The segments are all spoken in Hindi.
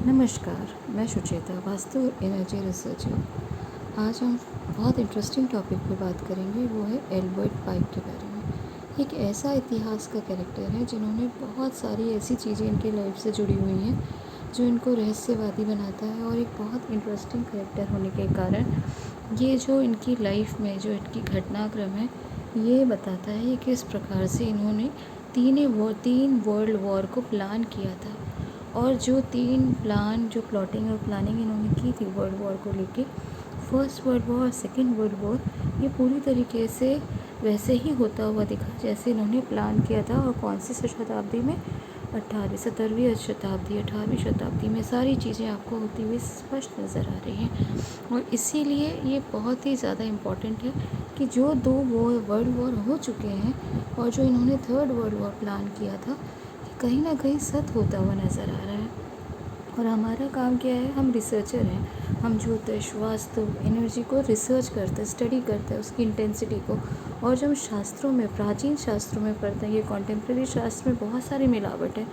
नमस्कार, मैं सुचेता, वास्तु एनर्जी रिसर्चर। आज हम बहुत इंटरेस्टिंग टॉपिक पे बात करेंगे, वो है एल्बर्ट पाइक के बारे में। एक ऐसा इतिहास का कैरेक्टर है जिन्होंने बहुत सारी ऐसी चीज़ें इनके लाइफ से जुड़ी हुई हैं जो इनको रहस्यवादी बनाता है, और एक बहुत इंटरेस्टिंग कैरेक्टर होने के कारण ये जो इनकी लाइफ में जो इनकी घटनाक्रम है ये बताता है कि किस प्रकार से इन्होंने तीन वर्ल्ड वॉर को प्लान किया था। और जो तीन प्लान जो प्लॉटिंग और प्लानिंग इन्होंने की थी वर्ल्ड वॉर को लेके, फर्स्ट वर्ल्ड वॉर और सेकेंड वर्ल्ड वॉर, ये पूरी तरीके से वैसे ही होता हुआ दिखा जैसे इन्होंने प्लान किया था। और कौन सी शताब्दी में? 18वीं शताब्दी में सारी चीज़ें आपको होती हुई स्पष्ट नज़र आ रही हैं। और इसीलिए ये बहुत ही ज़्यादा इम्पॉर्टेंट है कि जो दो वर्ल्ड वॉर हो चुके हैं और जो इन्होंने थर्ड वर्ल्ड वॉर प्लान किया था, कहीं ना कहीं सत्य होता हुआ नज़र आ रहा है। और हमारा काम क्या है? हम रिसर्चर हैं। हम ज्योतिष, वास्तु, एनर्जी को रिसर्च करते हैं, स्टडी करते हैं उसकी इंटेंसिटी को। और जब शास्त्रों में, प्राचीन शास्त्रों में पढ़ते हैं, ये कॉन्टेम्प्रेरी शास्त्र में बहुत सारी मिलावट है।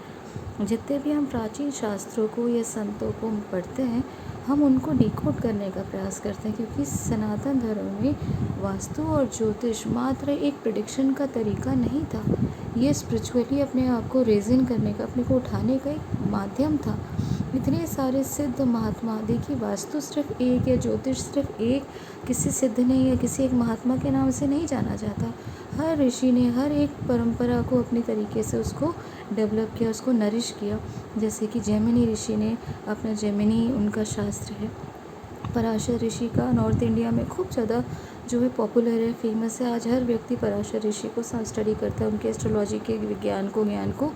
जितने भी हम प्राचीन शास्त्रों को या संतों को हम पढ़ते हैं, हम उनको डिकोड करने का प्रयास करते हैं, क्योंकि सनातन धर्म में वास्तु और ज्योतिष मात्र एक प्रिडिक्शन का तरीका नहीं था। ये स्पिरिचुअली अपने आप को रेजिन करने का, अपने को उठाने का एक माध्यम था। इतने सारे सिद्ध महात्मा, देखिए वास्तु सिर्फ एक या ज्योतिष सिर्फ एक किसी सिद्ध ने या किसी एक महात्मा के नाम से नहीं जाना जाता। हर ऋषि ने हर एक परंपरा को अपने तरीके से उसको डेवलप किया, उसको नरिश किया। जैसे कि जैमिनी ऋषि ने अपना, जैमिनी उनका शास्त्र है। पराशर ऋषि का नॉर्थ इंडिया में खूब ज़्यादा जो है पॉपुलर है, फेमस है। आज हर व्यक्ति पराशर ऋषि को स्टडी करता है, उनके एस्ट्रोलॉजी के ज्ञान को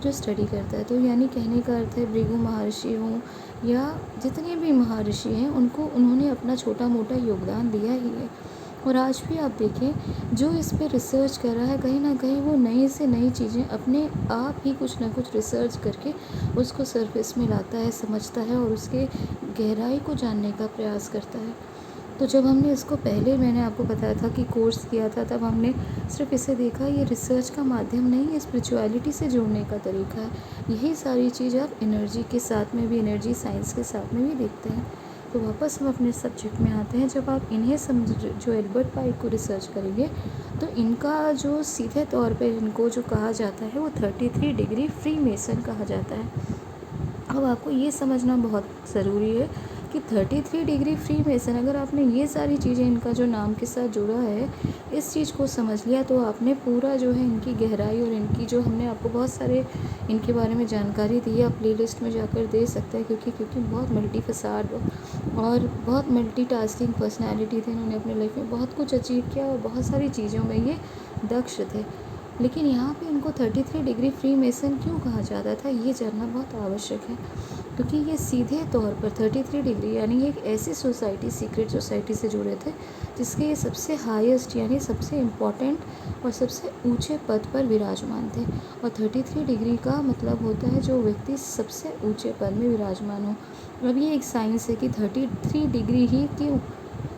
जो स्टडी करता है। तो यानी कहने का अर्थ है, भृगु महर्षि हों या जितने भी महर्षि हैं, उन्होंने अपना छोटा मोटा योगदान दिया ही है। और आज भी आप देखें, जो इस पे रिसर्च कर रहा है, कहीं ना कहीं वो नई से नई चीज़ें अपने आप ही कुछ ना कुछ रिसर्च करके उसको सरफेस में लाता है, समझता है और उसके गहराई को जानने का प्रयास करता है। तो जब हमने इसको पहले, मैंने आपको बताया था कि कोर्स किया था, तब हमने सिर्फ इसे देखा ये रिसर्च का माध्यम नहीं है, स्पिरिचुअलिटी से जुड़ने का तरीका है। यही सारी चीज़ आप एनर्जी के साथ में भी, एनर्जी साइंस के साथ में भी देखते हैं। तो वापस हम अपने सब्जेक्ट में आते हैं। जब आप इन्हें समझ, जो एल्बर्ट पाइक को रिसर्च करेंगे, तो इनका जो सीधे तौर पर इनको जो कहा जाता है, वो 33 डिग्री फ्री मेसन कहा जाता है। अब आपको ये समझना बहुत ज़रूरी है कि 33 डिग्री फ्री मेसन, अगर आपने ये सारी चीज़ें इनका जो नाम के साथ जुड़ा है, इस चीज़ को समझ लिया, तो आपने पूरा जो है इनकी गहराई और इनकी जो, हमने आपको बहुत सारे इनके बारे में जानकारी दी है, आप प्लेलिस्ट में जाकर दे सकते हैं, क्योंकि बहुत मल्टीफेसाड और बहुत मल्टीटास्किंग पर्सनैलिटी थी। इन्होंने अपनी लाइफ में बहुत कुछ अचीव किया और बहुत सारी चीज़ों में ये दक्ष थे। लेकिन यहाँ पे इनको 33 डिग्री फ्री मेसन क्यों कहा जाता था, ये जानना बहुत आवश्यक है। क्योंकि ये सीधे तौर पर 33 डिग्री यानी एक ऐसी सोसाइटी, सीक्रेट सोसाइटी से जुड़े थे जिसके ये सबसे हाईएस्ट यानी सबसे इम्पॉर्टेंट और सबसे ऊंचे पद पर विराजमान थे। और 33 डिग्री का मतलब होता है जो व्यक्ति सबसे ऊंचे पद में विराजमान हो। अब ये एक साइंस है कि 33 डिग्री ही क्यों,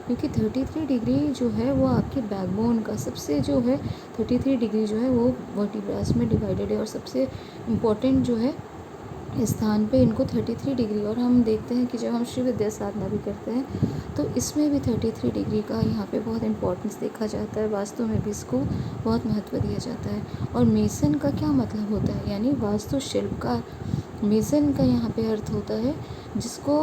क्योंकि 33 डिग्री जो है वो आपके बैकबोन का सबसे जो है, 33 डिग्री जो है वो वर्टिब्रास में डिवाइडेड है, और सबसे इम्पोर्टेंट जो है स्थान पे इनको 33 डिग्री। और हम देखते हैं कि जब हम शिव विद्या साधना भी करते हैं, तो इसमें भी 33 डिग्री का यहाँ पे बहुत इंपॉर्टेंस देखा जाता है। वास्तु में भी इसको बहुत महत्व दिया जाता है। और मेसन का क्या मतलब होता है, यानी वास्तु शिल्पकार। मेसन का यहाँ पे अर्थ होता है जिसको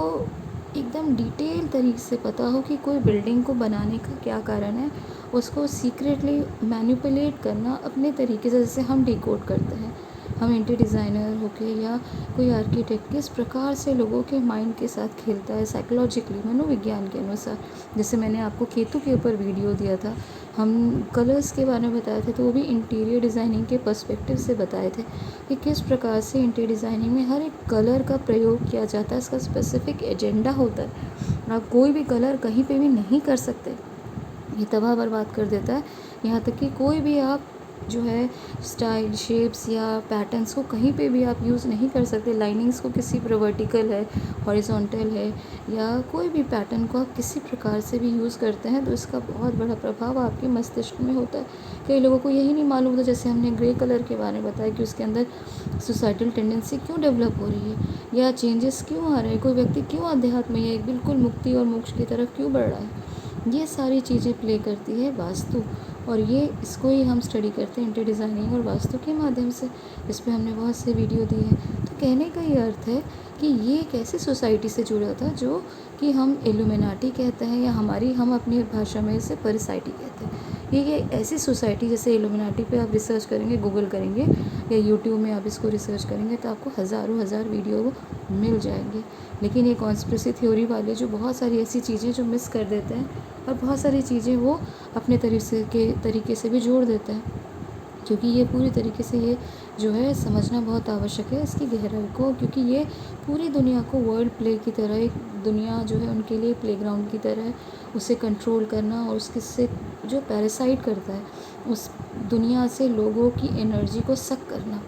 एकदम डिटेल तरीके से पता हो कि कोई बिल्डिंग को बनाने का क्या कारण है, उसको सीक्रेटली मैनिपुलेट करना अपने तरीके से, जैसे हम डिकोड करते हैं। हम इंटीरियर डिज़ाइनर होके या कोई आर्किटेक्ट किस प्रकार से लोगों के माइंड के साथ खेलता है साइकोलॉजिकली, मनोविज्ञान के अनुसार। जैसे मैंने आपको केतु के ऊपर वीडियो दिया था, हम कलर्स के बारे में बताए थे, तो वो भी इंटीरियर डिज़ाइनिंग के पर्सपेक्टिव से बताए थे कि किस प्रकार से इंटीरियर डिज़ाइनिंग में हर एक कलर का प्रयोग किया जाता है, इसका स्पेसिफिक एजेंडा होता है। आप कोई भी कलर कहीं पे भी नहीं कर सकते, ये तबाह बर्बाद कर देता है। यहाँ तक कि कोई भी आप जो है स्टाइल, शेप्स या पैटर्न्स को कहीं पे भी आप यूज़ नहीं कर सकते। लाइनिंग्स को किसी पर वर्टिकल है, हॉरिजॉन्टल है या कोई भी पैटर्न को आप किसी प्रकार से भी यूज़ करते हैं तो इसका बहुत बड़ा प्रभाव आपके मस्तिष्क में होता है। कई लोगों को यही नहीं मालूम होता, जैसे हमने ग्रे कलर के बारे में बताया कि उसके अंदर सोसाइटल टेंडेंसी क्यों डेवलप हो रही है या चेंजेस क्यों आ रहे हैं, कोई व्यक्ति क्यों अध्यात्म या एक बिल्कुल मुक्ति और मोक्ष की तरफ क्यों बढ़ रहा है। ये सारी चीज़ें प्ले करती है वास्तु, और ये इसको ही हम स्टडी करते हैं इंटीरियर डिज़ाइनिंग और वास्तु के माध्यम से। इस पे हमने बहुत से वीडियो दिए हैं। तो कहने का ये अर्थ है कि ये एक ऐसी सोसाइटी से जुड़ा था जो कि हम इल्यूमिनाटी कहते हैं या हम अपनी भाषा में इसे परिसाइटी कहते हैं। ये ऐसी सोसाइटी, जैसे इल्यूमिनाटी पे आप रिसर्च करेंगे, गूगल करेंगे या यूट्यूब में आप इसको रिसर्च करेंगे तो आपको हज़ार वीडियो मिल जाएंगे। लेकिन ये कॉन्स्पिरेसी थ्योरी वाले जो बहुत सारी ऐसी चीज़ें जो मिस कर देते हैं और बहुत सारी चीज़ें वो अपने तरीके से भी जोड़ देते हैं, क्योंकि ये पूरी तरीके से ये जो है समझना बहुत आवश्यक है इसकी गहराई को, क्योंकि ये पूरी दुनिया को वर्ल्ड प्ले की तरह, एक दुनिया जो है उनके लिए प्लेग्राउंड की तरह है। उसे कंट्रोल करना और उसके से जो पैरासाइट करता है उस दुनिया से लोगों की एनर्जी को सक करना,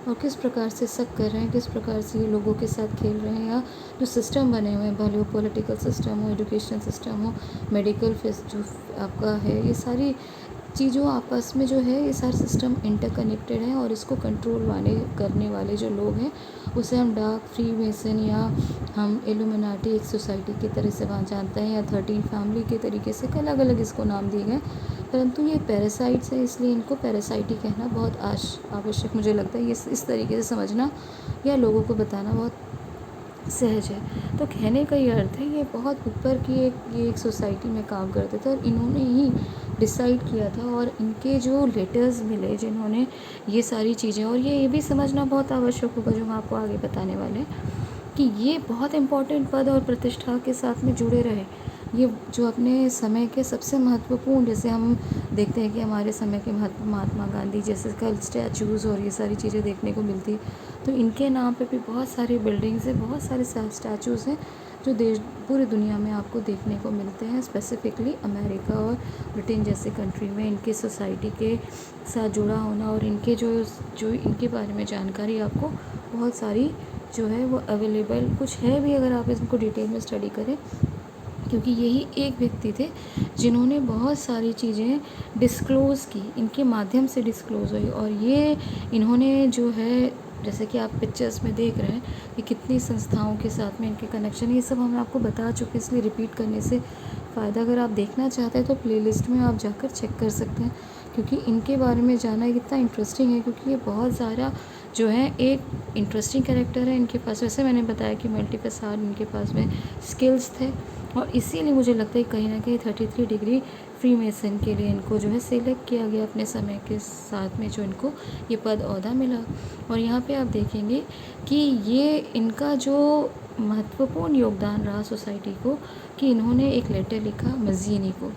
और किस प्रकार से सक कर रहे हैं, किस प्रकार से ये लोगों के साथ खेल रहे हैं, या जो सिस्टम बने हुए हैं, भले वो पॉलिटिकल सिस्टम हो, एजुकेशन सिस्टम हो, मेडिकल जो आपका है, ये सारी चीज़ों आपस में जो है ये सारे सिस्टम इंटरकनेक्टेड हैं। और इसको कंट्रोल करने वाले जो लोग हैं उसे हम डार्क फ्री मेसन या हम इल्यूमिनाटी एक सोसाइटी की तरह से वहाँ जानते हैं, या 13 फैमिली के तरीके से अलग अलग इसको नाम दिए गए। परंतु ये पैरासाइट्स है, इसलिए इनको पैरासाइटी कहना बहुत आवश्यक मुझे लगता है। ये इस तरीके से समझना या लोगों को बताना बहुत सहज है। तो कहने का ये अर्थ है ये बहुत ऊपर की ये एक सोसाइटी में काम करते थे और इन्होंने ही डिसाइड किया था, और इनके जो लेटर्स मिले जिन्होंने ये सारी चीज़ें, और ये भी समझना बहुत आवश्यक होगा जो हम आपको आगे बताने वाले हैं, कि ये बहुत इम्पोर्टेंट पद और प्रतिष्ठा के साथ में जुड़े रहे। ये जो अपने समय के सबसे महत्वपूर्ण, जैसे हम देखते हैं कि हमारे समय के महात्मा गांधी जैसे कल स्टैचूज़ और ये सारी चीज़ें देखने को मिलती, तो इनके नाम पे भी बहुत सारी बिल्डिंग्स हैं, बहुत सारे स्टैचूज़ हैं जो पूरी दुनिया में आपको देखने को मिलते हैं। स्पेसिफ़िकली अमेरिका और ब्रिटेन जैसे कंट्री में इनके सोसाइटी के साथ जुड़ा होना और इनके जो इनके बारे में जानकारी आपको बहुत सारी जो है वो अवेलेबल कुछ है भी, अगर आप इनको डिटेल में स्टडी करें, क्योंकि यही एक व्यक्ति थे जिन्होंने बहुत सारी चीज़ें डिस्क्लोज़ की, इनके माध्यम से डिस्क्लोज़ हुई। और ये इन्होंने जो है, जैसे कि आप पिक्चर्स में देख रहे हैं कि कितनी संस्थाओं के साथ में इनके कनेक्शन, ये सब हम आपको बता चुके, इसलिए रिपीट करने से फ़ायदा, अगर आप देखना चाहते हैं तो प्लेलिस्ट में आप जाकर चेक कर सकते हैं, क्योंकि इनके बारे में जानना कितना इंटरेस्टिंग है, क्योंकि ये बहुत सारा जो है एक इंटरेस्टिंग कैरेक्टर है इनके पास। वैसे मैंने बताया कि मल्टीफेसार इनके पास में स्किल्स थे, और इसीलिए मुझे लगता है कहीं ना कहीं 33 डिग्री फ्री मेसन के लिए इनको जो है सिलेक्ट किया गया अपने समय के साथ में, जो इनको ये पद ओहदा मिला। और यहाँ पे आप देखेंगे कि ये इनका जो महत्वपूर्ण योगदान रहा सोसाइटी को, कि इन्होंने एक लेटर लिखा मज़ीनी को,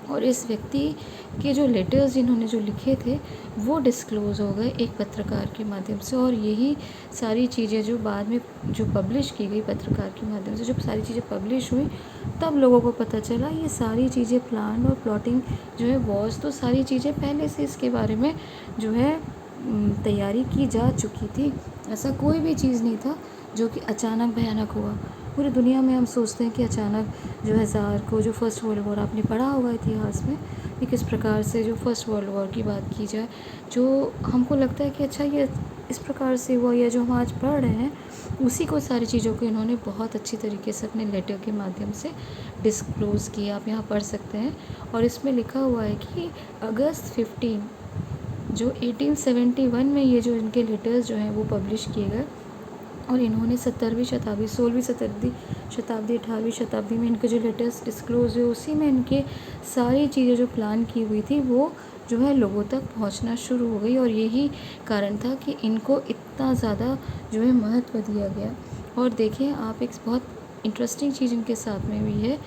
और इस व्यक्ति के जो लेटर्स इन्होंने जो लिखे थे वो डिस्क्लोज़ हो गए एक पत्रकार के माध्यम से। और यही सारी चीज़ें जो बाद में जो पब्लिश की गई पत्रकार के माध्यम से, जब सारी चीज़ें पब्लिश हुई तब लोगों को पता चला ये सारी चीज़ें प्लान और प्लॉटिंग जो है वॉज, तो सारी चीज़ें पहले से इसके बारे में जो है तैयारी की जा चुकी थी। ऐसा कोई भी चीज़ नहीं था जो कि अचानक भयानक हुआ। पूरी दुनिया में हम सोचते हैं कि अचानक जो है ज़ार को, जो फर्स्ट वर्ल्ड वॉर आपने पढ़ा होगा इतिहास में कि किस प्रकार से जो फर्स्ट वर्ल्ड वॉर की बात की जाए, जो हमको लगता है कि अच्छा ये इस प्रकार से हुआ, या जो हम आज पढ़ रहे हैं उसी को सारी चीज़ों को इन्होंने बहुत अच्छी तरीके से अपने लेटर के माध्यम से डिस्क्लोज़ किया। आप यहाँ पढ़ सकते हैं, और इसमें लिखा हुआ है कि अगस्त 15 जो 1871 में ये जो इनके लेटर्स जो हैं वो पब्लिश किए गए, और इन्होंने 17वीं शताब्दी, 16वीं शताब्दी 18वीं शताब्दी में इनके जो लेटर्स डिस्क्लोज़ हुए उसी में इनके सारी चीज़ें जो प्लान की हुई थी वो जो है लोगों तक पहुंचना शुरू हो गई। और यही कारण था कि इनको इतना ज़्यादा जो है महत्व दिया गया। और देखिए आप, एक बहुत इंटरेस्टिंग चीज़ इनके साथ में हुई है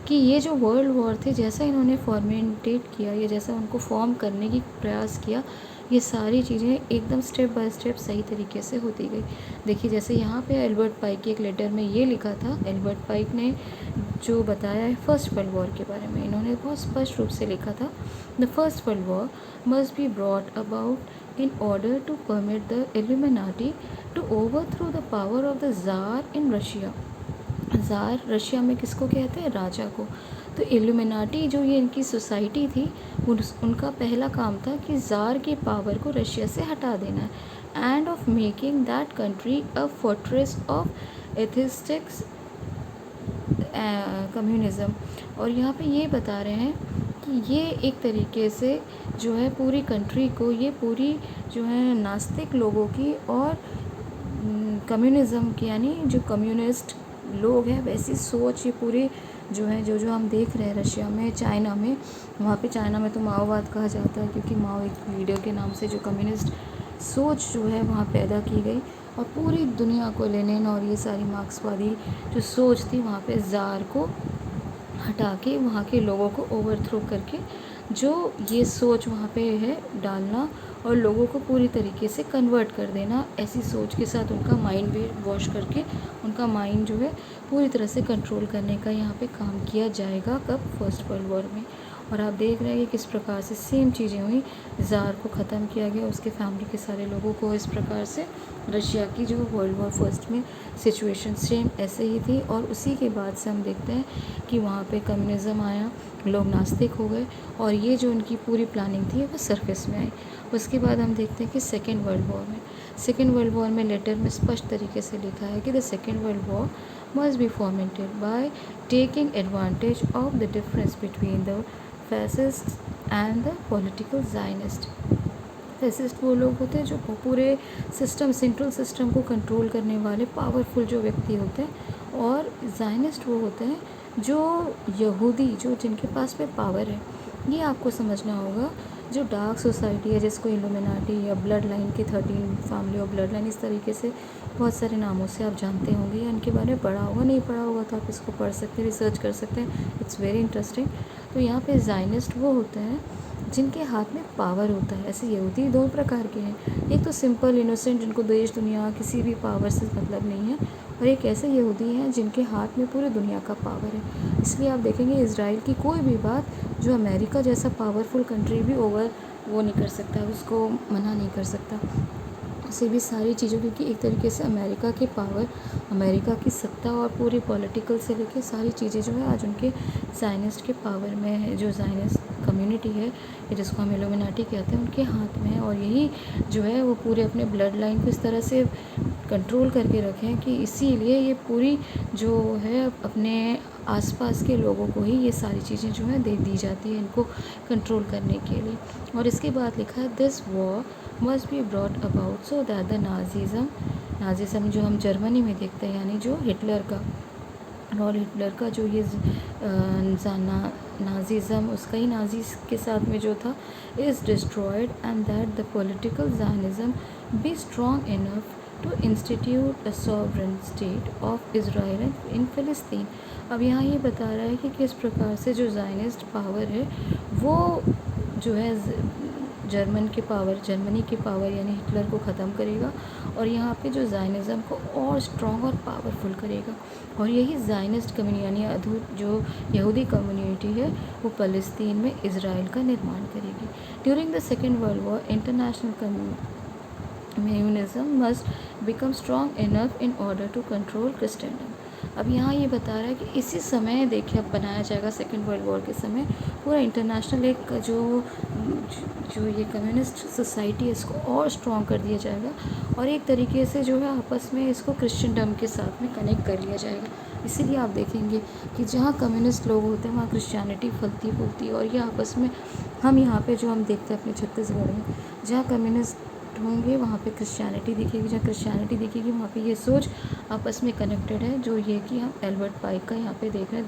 कि ये जो वर्ल्ड वॉर थे, जैसा इन्होंने फॉर्मेटेड किया या जैसा उनको फॉर्म करने की प्रयास किया, ये सारी चीज़ें एकदम स्टेप बाय स्टेप सही तरीके से होती गई। देखिए जैसे यहाँ पे एल्बर्ट पाइक के एक लेटर में ये लिखा था, एल्बर्ट पाइक ने जो बताया है फर्स्ट वर्ल्ड वॉर के बारे में। इन्होंने बहुत स्पष्ट रूप से लिखा था, the first world war must be brought about in order to permit the illuminati to overthrow the power of the tsar in Russia. Tsar Russia में किसको कहते हैं? राजा को। तो इल्यूमिनाटी जो ये इनकी सोसाइटी थी, उनका पहला काम था कि ज़ार की पावर को रशिया से हटा देना है, and of making that country a fortress of atheistic communism. और यहाँ पे ये बता रहे हैं कि ये एक तरीके से जो है पूरी कंट्री को, ये पूरी जो है नास्तिक लोगों की और कम्युनिज़म की, यानी जो कम्युनिस्ट लोग हैं वैसी सोच ये पूरी जो है जो हम देख रहे हैं रशिया में, चाइना में। वहाँ पे चाइना में तो माओवाद कहा जाता है, क्योंकि माओ एक लीडर के नाम से जो कम्युनिस्ट सोच जो है वहाँ पैदा की गई, और पूरी दुनिया को लेनिन और ये सारी मार्क्सवादी जो सोच थी वहाँ पे ज़ार को हटा के वहाँ के लोगों को ओवरथ्रो करके जो ये सोच वहाँ पे है डालना और लोगों को पूरी तरीके से कन्वर्ट कर देना, ऐसी सोच के साथ उनका माइंड भी वॉश करके उनका माइंड जो है पूरी तरह से कंट्रोल करने का यहाँ पे काम किया जाएगा। कब? फर्स्ट वर्ल्ड वॉर में। और आप देख रहे हैं कि किस प्रकार से सेम चीज़ें हुई, ज़ार को ख़त्म किया गया, उसके फैमिली के सारे लोगों को, इस प्रकार से रशिया की जो वर्ल्ड वॉर फर्स्ट में सिचुएशन सेम ऐसे ही थी। और उसी के बाद से हम देखते हैं कि वहाँ पे कम्युनिज़म आया, लोग नास्तिक हो गए, और ये जो उनकी पूरी प्लानिंग थी वो सरफेस में आई। उसके बाद हम देखते हैं कि सेकेंड वर्ल्ड वॉर में लेटर में स्पष्ट तरीके से लिखा है कि the second world war must B formatted by taking advantage of the difference between the fascist and the political Zionist. Fascist वो लोग होते हैं जो पूरे सिस्टम, सेंट्रल सिस्टम को कंट्रोल करने वाले पावरफुल जो व्यक्ति होते हैं, और ज़ायनिस्ट वो होते हैं जो यहूदी, जो जिनके पास में पावर है। ये आपको समझना होगा। जो डार्क सोसाइटी है, जिसको इल्यूमिनाटी या ब्लड लाइन के 13 फैमिली और ब्लड लाइन, इस तरीके से बहुत सारे नामों से आप जानते होंगे या इनके बारे में पढ़ा होगा, नहीं पढ़ा होगा तो आप इसको पढ़ सकते हैं, रिसर्च कर सकते हैं, इट्स वेरी इंटरेस्टिंग। तो यहाँ पे ज़ायनिस्ट वो होते हैं जिनके हाथ में पावर होता है। ऐसे यहूदी दो प्रकार के हैं, एक तो सिंपल इनोसेंट जिनको देश दुनिया किसी भी पावर से मतलब नहीं है, और एक ऐसे यहूदी हैं जिनके हाथ में पूरी दुनिया का पावर है। इसलिए आप देखेंगे इज़राइल की कोई भी बात जो अमेरिका जैसा पावरफुल कंट्री भी वो नहीं कर सकता, उसको मना नहीं कर सकता, उसे भी सारी चीज़ों, क्योंकि एक तरीके से अमेरिका की पावर, अमेरिका की सत्ता और पूरी पॉलिटिकल से लेके सारी चीज़ें जो है आज उनके ज़ायनिस्ट के पावर में है। जो ज़ायनिस्ट कम्युनिटी है, जिसको हम इल्यूमिनाटी कहते हैं, उनके हाथ में है, और यही जो है वो पूरे अपने ब्लड लाइन को इस तरह से कंट्रोल करके रखें कि इसीलिए ये पूरी जो है अपने आसपास के लोगों को ही ये सारी चीज़ें जो है दे दी जाती है इनको कंट्रोल करने के लिए। और इसके बाद लिखा है this war must be brought about so that the Nazism जो हम जर्मनी में देखते हैं, यानी जो हिटलर का जो ये नाजिज़म, उसका ही नाजीज़ के साथ में जो था, is destroyed, and that the political Zionism be strong enough to institute a sovereign state of Israel in Palestine. अब यहाँ ये बता रहा है कि किस प्रकार से जो ज़ायनिस्ट पावर है वो जो है जर्मनी की पावर यानी हिटलर को ख़त्म करेगा, और यहाँ पे जो ज़ायनिज़म को और स्ट्रॉन्ग और पावरफुल करेगा। और यही ज़ायनिस्ट कम्युनिटी यानी जो यहूदी कम्युनिटी है वो फ़लस्तीन में इज़राइल का निर्माण करेगी। During the second world war international communism must become strong enough in order to control Christendom. अब यहाँ ये बता रहा है कि इसी समय देखिए अब बनाया जाएगा सेकेंड वर्ल्ड वॉर के समय पूरा इंटरनेशनल एक जो ये कम्युनिस्ट सोसाइटी है इसको और स्ट्रॉन्ग कर दिया जाएगा, और एक तरीके से जो है आपस में इसको क्रिश्चियनडम के साथ में कनेक्ट कर लिया जाएगा। इसीलिए आप देखेंगे कि जहाँ कम्युनिस्ट लोग होते हैं वहाँ क्रिश्चियनिटी फलती फूलती है, और ये आपस में हम यहाँ पे जो हम देखते हैं अपने छत्तीसगढ़ में, जहाँ कम्युनिस्ट होंगे वहाँ पे क्रिश्चियनिटी दिखेगी, जहाँ क्रिश्चियनिटी दिखेगी वहाँ पे ये सोच आपस में कनेक्टेड है, जो ये कि हम एल्बर्ट पाइक का यहाँ पे देख रहे हैं,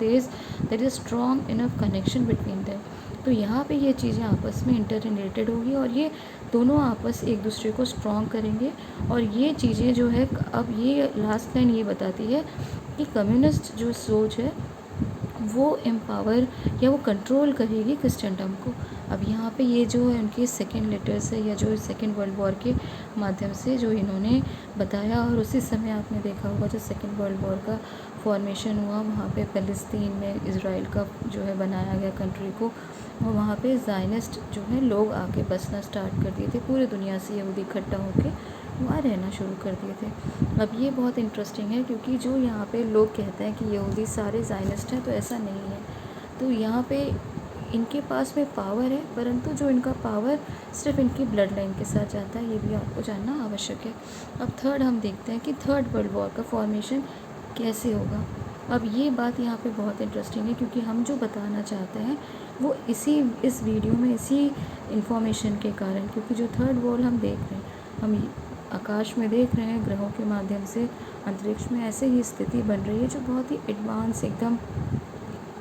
there is strong enough connection between them. तो यहाँ पे ये चीज़ें आपस में इंटर रिलेटेड होगी, और ये दोनों आपस एक दूसरे को स्ट्रॉन्ग करेंगे। और ये चीज़ें जो है, अब ये लास्ट लाइन ये बताती है कि कम्युनिस्ट जो सोच है वो एम्पावर या वो कंट्रोल करेगी क्रिश्चियनडम को। अब यहाँ पे ये जो है उनके सेकेंड लेटर्स है, या जो सेकेंड वर्ल्ड वॉर के माध्यम से जो इन्होंने बताया। और उसी समय आपने देखा होगा जो सेकेंड वर्ल्ड वॉर का फॉर्मेशन हुआ, वहाँ पे फ़लस्तीन में इज़राइल का जो है बनाया गया कंट्री को, और वहाँ पे ज़ायनिस्ट जो है लोग आके बसना स्टार्ट कर दिए थे। पूरे दुनिया से यहूदी इकट्ठा होकर वहाँ रहना शुरू कर दिए थे। अब ये बहुत इंटरेस्टिंग है, क्योंकि जो यहाँ पे लोग कहते हैं कि यहूदी सारे ज़ायनिस्ट हैं, तो ऐसा नहीं है। तो यहाँ पे इनके पास में पावर है, परंतु जो इनका पावर सिर्फ इनकी ब्लड लाइन के साथ जाता है, ये भी आपको जानना आवश्यक है। अब थर्ड हम देखते हैं कि थर्ड वर्ल्ड वॉर का फॉर्मेशन कैसे होगा। अब ये बात यहाँ पे बहुत इंटरेस्टिंग है, क्योंकि हम जो बताना चाहते हैं वो इस वीडियो में इसी इंफॉर्मेशन के कारण, क्योंकि जो थर्ड वॉर हम देख रहे हैं, हम आकाश में देख रहे हैं, ग्रहों के माध्यम से अंतरिक्ष में ऐसे ही स्थिति बन रही है जो बहुत ही एडवांस एकदम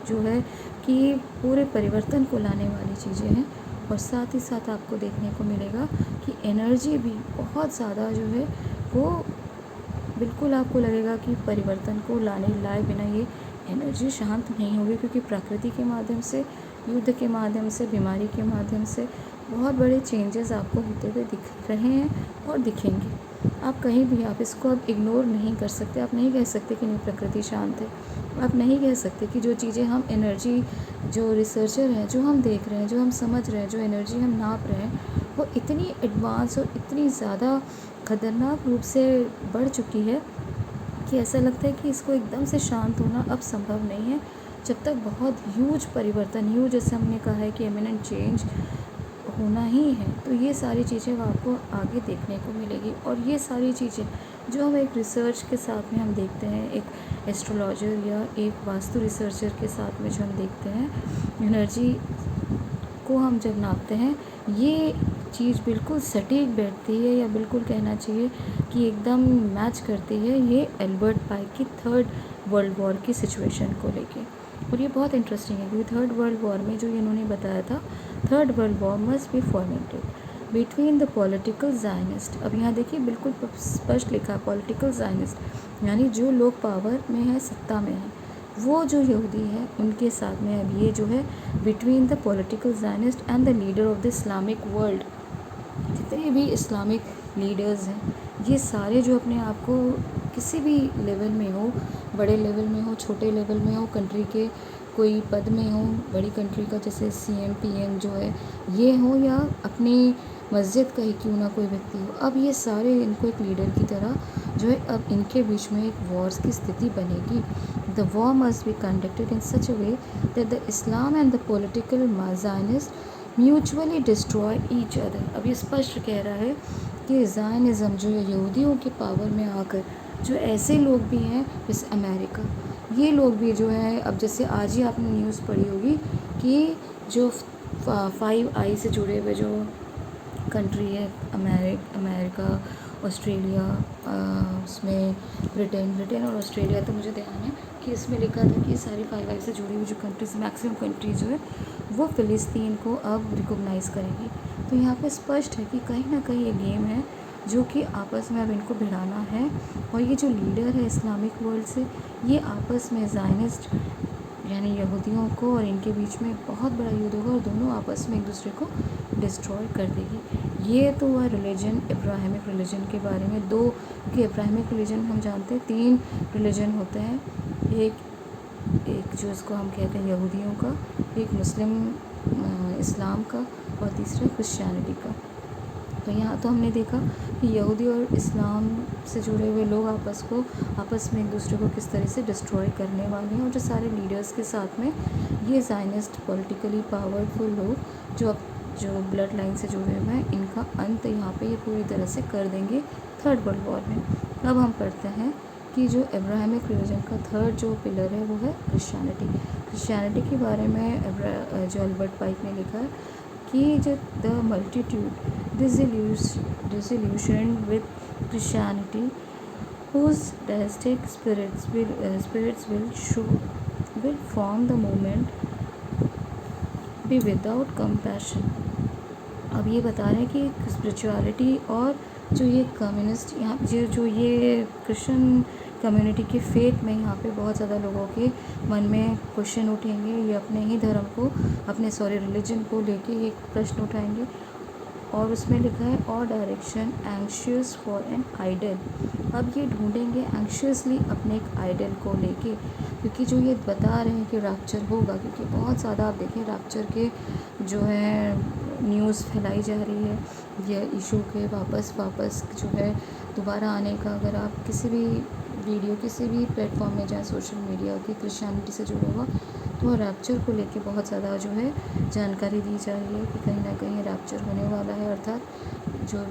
जो है कि पूरे परिवर्तन को लाने वाली चीज़ें हैं। और साथ ही साथ आपको देखने को मिलेगा कि एनर्जी भी बहुत ज़्यादा जो है वो बिल्कुल आपको लगेगा कि परिवर्तन को लाए बिना ये एनर्जी शांत नहीं होगी, क्योंकि प्रकृति के माध्यम से, युद्ध के माध्यम से, बीमारी के माध्यम से बहुत बड़े चेंजेस आपको होते हुए दिख रहे हैं और दिखेंगे। आप कहीं भी, आप इसको अब इग्नोर नहीं कर सकते। आप नहीं कह सकते कि नहीं प्रकृति शांत है। आप नहीं कह सकते कि जो चीज़ें हम एनर्जी, जो रिसर्चर हैं, जो हम देख रहे हैं, जो हम समझ रहे हैं, जो एनर्जी हम नाप रहे हैं, वो इतनी एडवांस और इतनी ज़्यादा ख़तरनाक रूप से बढ़ चुकी है कि ऐसा लगता है कि इसको एकदम से शांत होना अब संभव नहीं है, जब तक बहुत ह्यूज परिवर्तन, ह्यूज जैसे हमने कहा है कि एमिनेंट चेंज होना ही है। तो ये सारी चीज़ें वो आपको आगे देखने को मिलेगी। और ये सारी चीज़ें जो हम एक रिसर्च के साथ में हम देखते हैं, एक एस्ट्रोलॉजर या एक वास्तु रिसर्चर के साथ में जो हम देखते हैं, एनर्जी को हम जब नापते हैं, ये चीज़ बिल्कुल सटीक बैठती है, या बिल्कुल कहना चाहिए कि एकदम मैच करती है ये एल्बर्ट पाइक की थर्ड वर्ल्ड वॉर की सिचुएशन को लेके। और ये बहुत इंटरेस्टिंग है, क्योंकि थर्ड वर्ल्ड वॉर में जो इन्होंने बताया था, third world war must B formatted between the political Zionist. अब यहाँ देखिए बिल्कुल स्पष्ट लिखा है पॉलिटिकल ज़ायनिस्ट, यानी जो लोग पावर में हैं, सत्ता में हैं, वो जो यहूदी है उनके साथ में। अब ये जो है between the political Zionist and the leader of the Islamic world, जितने भी इस्लामिक लीडर्स हैं, ये सारे जो अपने आप को किसी भी लेवल में हो, बड़े लेवल में हो, छोटे लेवल में हो, कंट्री के कोई पद में हो, बड़ी कंट्री का जैसे CM PM जो है ये हो, या अपनी मस्जिद का ही क्यों ना कोई व्यक्ति हो, अब ये सारे इनको एक लीडर की तरह जो है, अब इनके बीच में एक वॉर्स की स्थिति बनेगी। The war must be conducted in such a way that the Islam and the political Zionist mutually destroy each other. अब ये स्पष्ट कह रहा है कि ज़ायनिज़्म जो है यहूदियों के पावर में आकर, जो ऐसे लोग भी हैं जैसे अमेरिका, ये लोग भी जो है, अब जैसे आज ही आपने न्यूज़ पढ़ी होगी कि जो 5 आई से जुड़े हुए जो कंट्री है, अमेरिका, ऑस्ट्रेलिया, उसमें ब्रिटेन और ऑस्ट्रेलिया, तो मुझे ध्यान है कि इसमें लिखा था कि सारी 5 आई से जुड़ी हुई जो कंट्रीज, मैक्सिमम कंट्रीज जो है वो फ़िलिस्तीन को अब रिकॉग्नाइज़ करेगी। तो यहाँ पे स्पष्ट है कि कहीं ना कहीं ये गेम है जो कि आपस में अब इनको भिड़ाना है। और ये जो लीडर है इस्लामिक वर्ल्ड से, ये आपस में ज़ायनिस्ट यानी यहूदियों को और इनके बीच में बहुत बड़ा युद्ध होगा, और दोनों आपस में एक दूसरे को डिस्ट्रॉय कर देगी। ये तो हुआ रिलीजन, अब्राहमिक रिलीजन के बारे में। दो कि अब्राहमिक रिलीजन हम जानते हैं 3 रिलीजन होते हैं, एक जो इसको हम कहते हैं यहूदियों का, एक मुस्लिम इस्लाम का, और तीसरा क्रिश्चियनिटी का। तो यहाँ तो हमने देखा कि यहूदी और इस्लाम से जुड़े हुए लोग आपस में एक दूसरे को किस तरह से डिस्ट्रॉय करने वाले हैं, और जो सारे लीडर्स के साथ में ये ज़ायनिस्ट पॉलिटिकली पावरफुल लोग जो ब्लड लाइन से जुड़े हुए हैं, इनका अंत यहाँ पे ये पूरी तरह से कर देंगे थर्ड वर्ल्ड वॉर में। अब हम पढ़ते हैं कि जो अब्राहमिक रिलीजन का थर्ड जो पिलर है वो है क्रिश्चियनिटी के बारे में जो एल्बर्ट पाइक ने लिखा है कि जो the multitude disillusioned with Christianity, whose deistic spirits will form the movement be without compassion। अब ये बता रहे हैं कि स्पिरिचुअलिटी और जो ये कम्युनिस्ट यहाँ जो ये क्रिश्चियन कम्युनिटी के फेथ में यहाँ पे बहुत ज़्यादा लोगों के मन में क्वेश्चन उठेंगे। ये अपने ही धर्म को, अपने रिलीजन को लेके ये प्रश्न उठाएंगे। और उसमें लिखा है और direction anxious for an idol. अब ये ढूंढेंगे एंग्शियसली अपने एक आइडल को लेके, क्योंकि जो ये बता रहे हैं कि रैप्चर होगा, क्योंकि बहुत ज़्यादा आप देखें रैप्चर के जो है न्यूज़ फैलाई जा रही है, ये इशू के वापस जो है दोबारा आने का। अगर आप किसी भी वीडियो किसी भी प्लेटफॉर्म में जाए सोशल मीडिया की, क्रिश्चियनिटी से जुड़ा हुआ, तो रैप्चर को लेके बहुत ज़्यादा जो है जानकारी दी जा रही है कि कहीं ना कहीं रैप्चर होने वाला है, अर्थात जो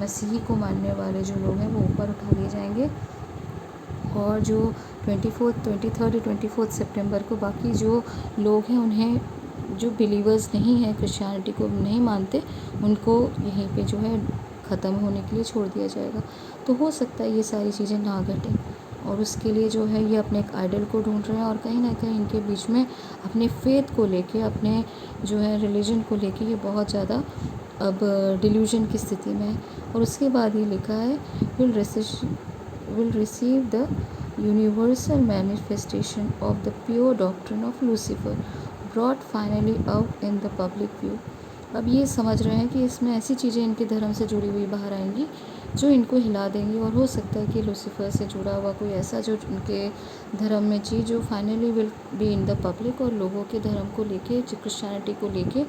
मसीही को मानने वाले जो लोग हैं वो ऊपर उठा लिए जाएंगे। और जो 23 सितंबर को बाकी जो लोग हैं, उन्हें जो बिलीवर्स नहीं हैं, क्रिश्चियनिटी को नहीं मानते, उनको यहीं पे जो है ख़त्म होने के लिए छोड़ दिया जाएगा। तो हो सकता है ये सारी चीज़ें ना घटें, और उसके लिए जो है ये अपने एक आइडल को ढूंढ रहे हैं, और कहीं ना कहीं इनके बीच में अपने फेथ को लेके, अपने जो है रिलीजन को लेके ये बहुत ज़्यादा अब डिल्यूजन की स्थिति में है। और उसके बाद ये लिखा है will receive the universal manifestation of the pure doctrine of Lucifer brought finally out in the public view। अब ये समझ रहे हैं कि इसमें ऐसी चीज़ें इनके धर्म से जुड़ी हुई बाहर आएंगी जो इनको हिला देंगी, और हो सकता है कि लूसीफर से जुड़ा हुआ कोई ऐसा जो उनके धर्म में चीज़ जो finally will be in the public, और लोगों के धर्म को लेके, क्रिश्चियनिटी को लेके,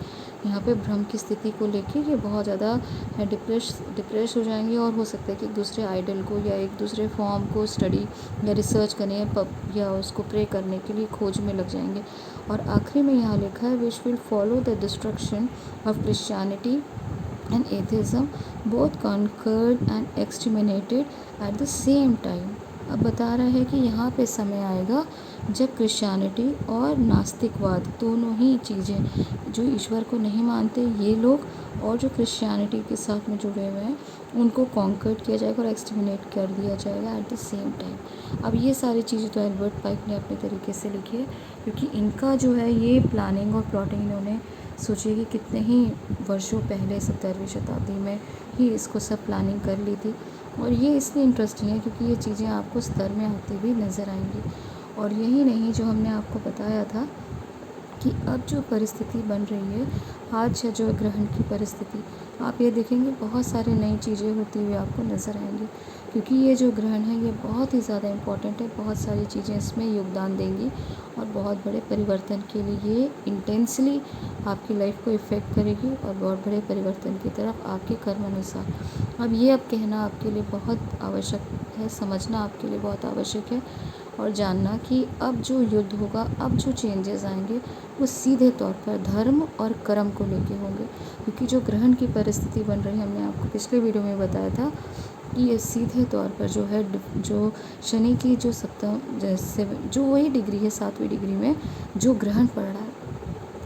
यहाँ पे भ्रम की स्थिति को लेके ये बहुत ज़्यादा डिप्रेस हो जाएंगे, और हो सकता है कि एक दूसरे आइडल को या एक दूसरे फॉर्म को स्टडी या रिसर्च करने या उसको प्रे करने के लिए खोज में लग जाएंगे। और आखिरी में यहाँ लिखा है which will follow the destruction of Christianity and atheism both conquered and exterminated at the same time। अब बता रहा है कि यहाँ पे समय आएगा जब क्रिश्चियनिटी और नास्तिकवाद दोनों ही चीज़ें, जो ईश्वर को नहीं मानते ये लोग और जो क्रिश्चियनिटी के साथ में जुड़े हुए हैं, उनको कॉन्कर्ड किया जाएगा और एक्सटर्मिनेट कर दिया जाएगा एट द सेम टाइम। अब ये सारी चीज़ें तो एल्बर्ट पाइक ने अपने तरीके से लिखी है, क्योंकि इनका जो है ये प्लानिंग और प्लॉटिंग इन्होंने सोचिए कि कितने ही वर्षों पहले 17वीं शताब्दी में ही इसको सब प्लानिंग कर ली थी। और ये इसलिए इंटरेस्टिंग है क्योंकि ये चीज़ें आपको स्तर में आती हुई नज़र आएंगी। और यही नहीं, जो हमने आपको बताया था कि अब जो परिस्थिति बन रही है, आज जो ग्रहण की परिस्थिति, आप ये देखेंगे बहुत सारी नई चीज़ें होती हुई आपको नज़र आएंगी, क्योंकि ये जो ग्रहण है ये बहुत ही ज़्यादा इम्पॉर्टेंट है। बहुत सारी चीज़ें इसमें योगदान देंगी और बहुत बड़े परिवर्तन के लिए ये इंटेंसली आपकी लाइफ को इफ़ेक्ट करेगी और बहुत बड़े परिवर्तन की तरफ आपके कर्म अनुसार। अब ये अब कहना आपके लिए बहुत आवश्यक है, समझना आपके लिए बहुत आवश्यक है, और जानना कि अब जो युद्ध होगा, अब जो चेंजेस आएंगे, वो सीधे तौर पर धर्म और कर्म को लेके होंगे। क्योंकि जो ग्रहण की परिस्थिति बन रही है, हमने आपको पिछले वीडियो में बताया था कि ये सीधे तौर पर जो है, जो शनि की जो सप्तम जैसे जो वही डिग्री है, 7वीं डिग्री में जो ग्रहण पड़ रहा है,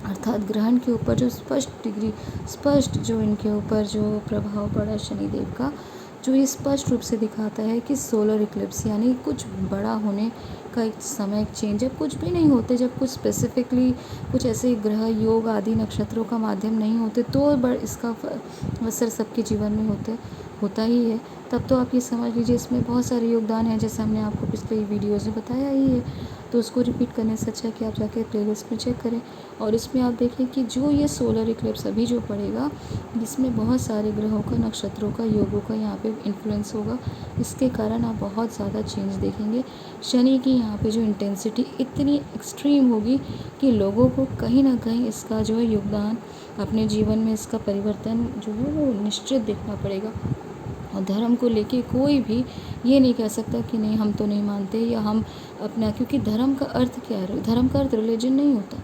अर्थात ग्रहण के ऊपर जो स्पष्ट जो इनके ऊपर जो प्रभाव पड़ा शनिदेव का, जो ये स्पष्ट रूप से दिखाता है कि सोलर इक्लिप्स यानी कुछ बड़ा होने का एक समय, एक चेंज, जब कुछ भी नहीं होते, जब कुछ स्पेसिफिकली कुछ ऐसे ग्रह योग आदि नक्षत्रों का माध्यम नहीं होते, तो इसका असर सबके जीवन में होता ही है। तब तो आप ये समझ लीजिए इसमें बहुत सारे योगदान हैं, जैसे हमने आपको पिछले वीडियोज़ में बताया ही है। तो उसको रिपीट करने से अच्छा है कि आप जाके प्लेलिस्ट में चेक करें, और इसमें आप देखें कि जो ये सोलर इक्लिप्स अभी जो पड़ेगा, जिसमें बहुत सारे ग्रहों का, नक्षत्रों का, योगों का यहाँ पे इन्फ्लुएंस होगा, इसके कारण आप बहुत ज़्यादा चेंज देखेंगे। शनि की यहाँ पे जो इंटेंसिटी इतनी एक्सट्रीम होगी कि लोगों को कहीं ना कहीं इसका जो है योगदान अपने जीवन में, इसका परिवर्तन जो है वो निश्चित देखना पड़ेगा। और धर्म को लेके कोई भी ये नहीं कह सकता कि नहीं हम तो नहीं मानते, या हम अपना, क्योंकि धर्म का अर्थ क्या है? धर्म का अर्थ रिलीजन नहीं होता।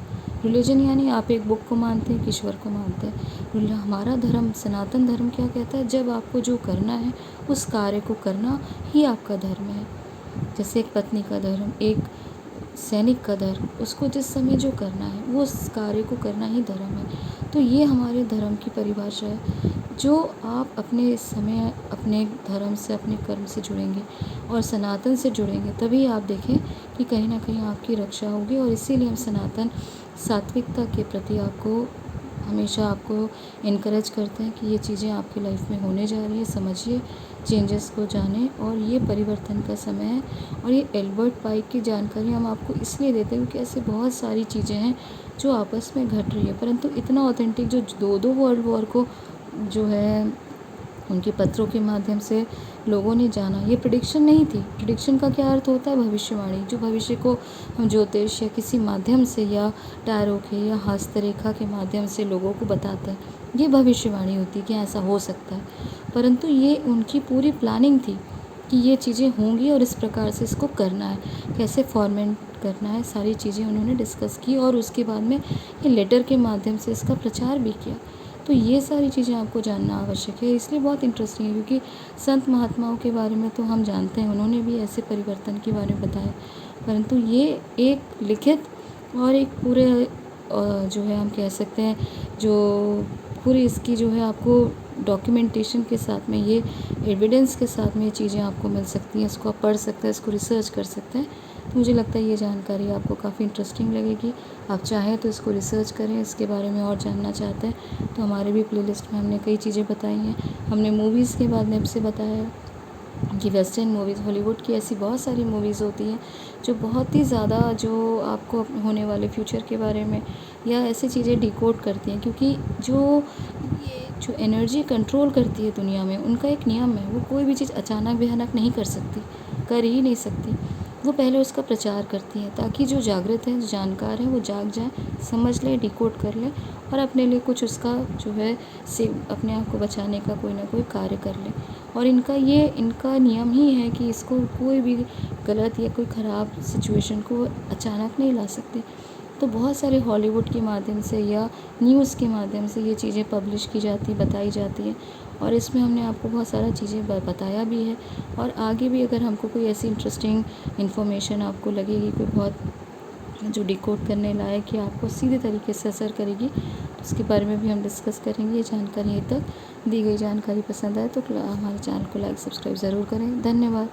रिलीजन यानी आप एक बुक को मानते हैं, ईश्वर को मानते हैं। हमारा धर्म, सनातन धर्म क्या कहता है? जब आपको जो करना है उस कार्य को करना ही आपका धर्म है। जैसे एक पत्नी का धर्म, एक सैनिक का धर्म, उसको जिस समय जो करना है वो उस कार्य को करना ही धर्म है। तो ये हमारे धर्म की परिभाषा है। जो आप अपने समय अपने धर्म से, अपने कर्म से जुड़ेंगे और सनातन से जुड़ेंगे, तभी आप देखें कि कहीं ना कहीं आपकी रक्षा होगी। और इसीलिए हम सनातन सात्विकता के प्रति आपको हमेशा आपको इनकरेज करते हैं कि ये चीज़ें आपकी लाइफ में होने जा रही है, समझिए, चेंजेस को जानें और ये परिवर्तन का समय है। और ये एल्बर्ट पाइक की जानकारी हम आपको इसलिए देते हैं क्योंकि ऐसे बहुत सारी चीज़ें हैं जो आपस में घट रही है, परंतु इतना ऑथेंटिक जो दो वर्ल्ड वॉर को जो है उनके पत्रों के माध्यम से लोगों ने जाना। ये प्रिडिक्शन नहीं थी। प्रिडिक्शन का क्या अर्थ होता है? भविष्यवाणी, जो भविष्य को हम ज्योतिष या किसी माध्यम से या टैरो के या हस्तरेखा के माध्यम से लोगों को बताते हैं, ये भविष्यवाणी होती है कि ऐसा हो सकता है। परंतु ये उनकी पूरी प्लानिंग थी कि ये चीज़ें होंगी और इस प्रकार से इसको करना है, कैसे फॉर्मेट करना है, सारी चीज़ें उन्होंने डिस्कस की और उसके बाद में ये लेटर के माध्यम से इसका प्रचार भी किया। तो ये सारी चीज़ें आपको जानना आवश्यक है, इसलिए बहुत इंटरेस्टिंग है क्योंकि संत महात्माओं के बारे में तो हम जानते हैं, उन्होंने भी ऐसे परिवर्तन के बारे में बताया, परंतु ये एक लिखित और एक पूरे जो है हम कह सकते हैं जो पूरी इसकी जो है आपको डॉक्यूमेंटेशन के साथ में, ये एविडेंस के साथ में ये चीज़ें आपको मिल सकती हैं। इसको आप पढ़ सकते हैं, इसको रिसर्च कर सकते हैं। तो मुझे लगता है ये जानकारी आपको काफ़ी इंटरेस्टिंग लगेगी। आप चाहें तो इसको रिसर्च करें, इसके बारे में और जानना चाहते हैं तो हमारे भी प्लेलिस्ट में हमने कई चीज़ें बताई हैं। हमने मूवीज़ के बाद में से बताया कि वेस्टर्न मूवीज़, हॉलीवुड की ऐसी बहुत सारी मूवीज़ होती हैं जो बहुत ही ज़्यादा जो आपको होने वाले फ्यूचर के बारे में या ऐसी चीज़ें डिकोड करती हैं, क्योंकि जो एनर्जी कंट्रोल करती है दुनिया में, उनका एक नियम है, वो कोई भी चीज़ अचानक भयानक नहीं कर सकती, कर ही नहीं सकती। वो पहले उसका प्रचार करती है ताकि जो जागृत हैं, जो जानकार हैं, वो जाग जाएं, समझ लें, डिकोड कर लें और अपने लिए कुछ उसका जो है से अपने आप को बचाने का कोई ना कोई कार्य कर लें। और इनका नियम ही है कि इसको कोई भी गलत या कोई ख़राब सिचुएशन को अचानक नहीं ला सकते। तो बहुत सारे हॉलीवुड के माध्यम से या न्यूज़ के माध्यम से ये चीज़ें पब्लिश की जाती, बताई जाती हैं और इसमें हमने आपको बहुत सारा चीज़ें बताया भी है। और आगे भी अगर हमको कोई ऐसी इंटरेस्टिंग इन्फॉर्मेशन आपको लगेगी, कोई बहुत जो डिकोड करने लायक या आपको सीधे तरीके से असर करेगी, तो उसके बारे में भी हम डिस्कस करेंगे। ये जानकारी यहीं तक दी गई जानकारी पसंद आए तो हमारे चैनल को लाइक सब्सक्राइब ज़रूर करें। धन्यवाद।